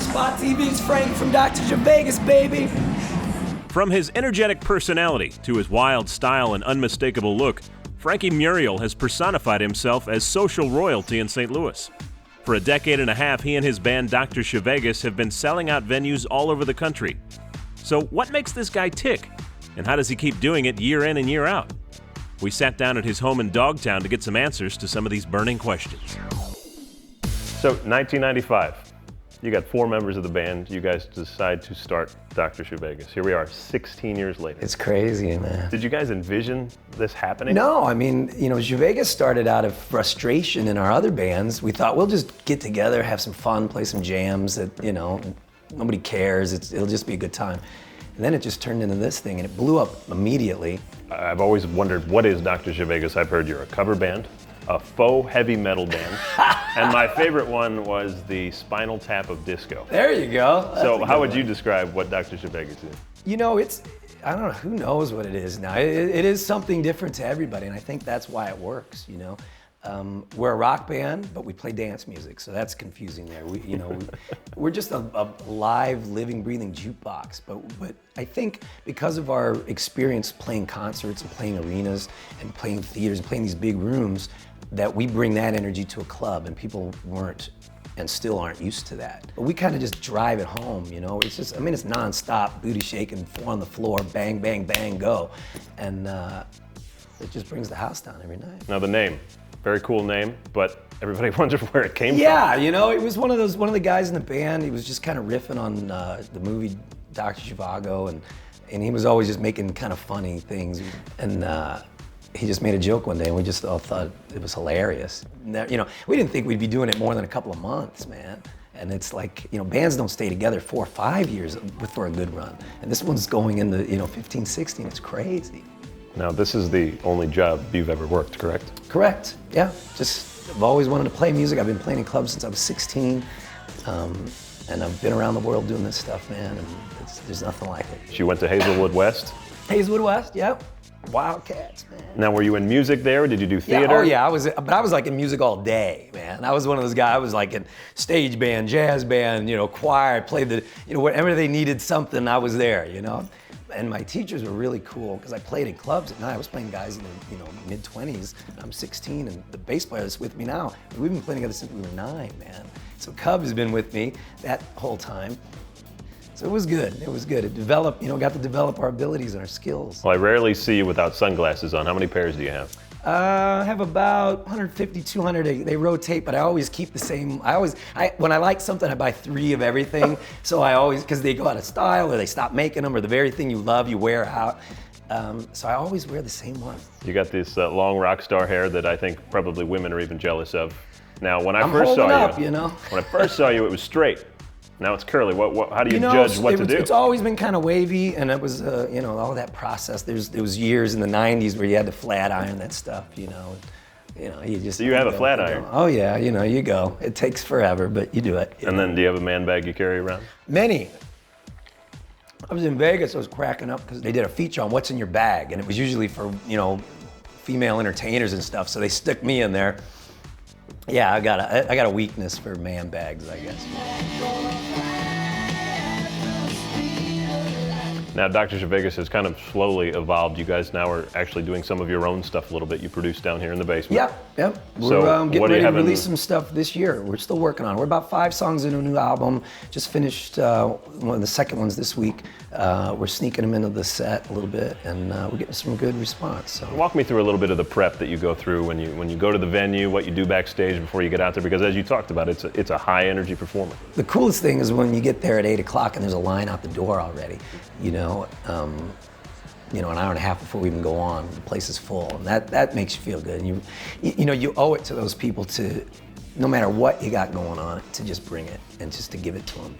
Spot TV's Frank from Dr. Zhivegas, baby. From his energetic personality to his wild style and unmistakable look, Frankie Muriel has personified himself as social royalty in St. Louis. For a decade and a half, he and his band Dr. Zhivegas have been selling out venues all over the country. So what makes this guy tick? And how does he keep doing it year in and year out? We sat down at his home in Dogtown to get some answers to some of these burning questions. So 1995, you got 4 members of the band. You guys decide to start Dr. Zhivegas. Here we are, 16 years later. It's crazy, man. Did you guys envision this happening? No, I mean, Zhivegas started out of frustration in our other bands. We thought we'll just get together, have some fun, play some jams that, nobody cares. It'll just be a good time. And then it just turned into this thing, and it blew up immediately. I've always wondered, what is Dr. Zhivegas? I've heard you're a cover band, a faux heavy metal band, and my favorite one was the Spinal Tap of disco. There you go. So how would you describe what Dr. Zhivegas is? I don't know, who knows what it is now. It is something different to everybody, and I think that's why it works, We're a rock band, but we play dance music, so that's confusing there. We're just a live, living, breathing jukebox. But I think because of our experience playing concerts and playing arenas and playing theaters and playing these big rooms, that we bring that energy to a club, and people weren't and still aren't used to that. But we kind of just drive it home, It's just, it's nonstop, booty shaking, 4 on the floor, bang, bang, bang, go. And it just brings the house down every night. Now the name. Very cool name, but everybody wonders where it came from. Yeah, it was one of the guys in the band. He was just kind of riffing on the movie Dr. Zhivago, and he was always just making kind of funny things. And he just made a joke one day, and we just all thought it was hilarious. We didn't think we'd be doing it more than a couple of months, man. And it's like, bands don't stay together 4 or 5 years for a good run. And this one's going into 15, 16. It's crazy. Now, this is the only job you've ever worked, correct? Correct, yeah. I've always wanted to play music. I've been playing in clubs since I was 16. And I've been around the world doing this stuff, man, and there's nothing like it. You went to Hazelwood West? Hazelwood West, yep. Wildcats, man. Now, were you in music there, or did you do theater? Yeah, I was like in music all day, man. I was one of those guys. I was like in stage band, jazz band, choir. I played whatever they needed something, I was there, And my teachers were really cool because I played in clubs at night. I was playing guys in the mid-20s. I'm 16, and the bass player that's with me now, we've been playing together since we were 9, man. So Cub has been with me that whole time. So it was good. It developed, got to develop our abilities and our skills. Well, I rarely see you without sunglasses on. How many pairs do you have? I have about 150, 200. They rotate, but I always keep the same. When I like something, I buy 3 of everything. So because they go out of style, or they stop making them, or the very thing you love, you wear out. So I always wear the same one. You got this long rock star hair that I think probably women are even jealous of. Now, when I first saw you, when I first saw you, it was straight. Now it's curly. How do you judge what to do? It's always been kind of wavy, and it was, all that process. There was years in the '90s where you had to flat iron that stuff, you just. Do you have a flat iron? Oh yeah, you go. It takes forever, but you do it. And then, do you have a man bag you carry around? Many. I was in Vegas. I was cracking up because they did a feature on what's in your bag, and it was usually for female entertainers and stuff. So they stuck me in there. Yeah, I got a weakness for man bags, I guess. Now, Dr. Zhivegas has kind of slowly evolved. You guys now are actually doing some of your own stuff a little bit. You produce down here in the basement. Yep. We're getting ready to release some stuff this year. We're still working on it. We're about 5 songs into a new album. Just finished one of the second ones this week. We're sneaking them into the set a little bit, and we're getting some good response. So. Walk me through a little bit of the prep that you go through when you go to the venue, what you do backstage before you get out there, because as you talked about, it's a high energy performance. The coolest thing is when you get there at 8 o'clock and there's a line out the door already, an hour and a half before we even go on, the place is full, and that makes you feel good. And you owe it to those people to, no matter what you got going on, to just bring it and just to give it to them.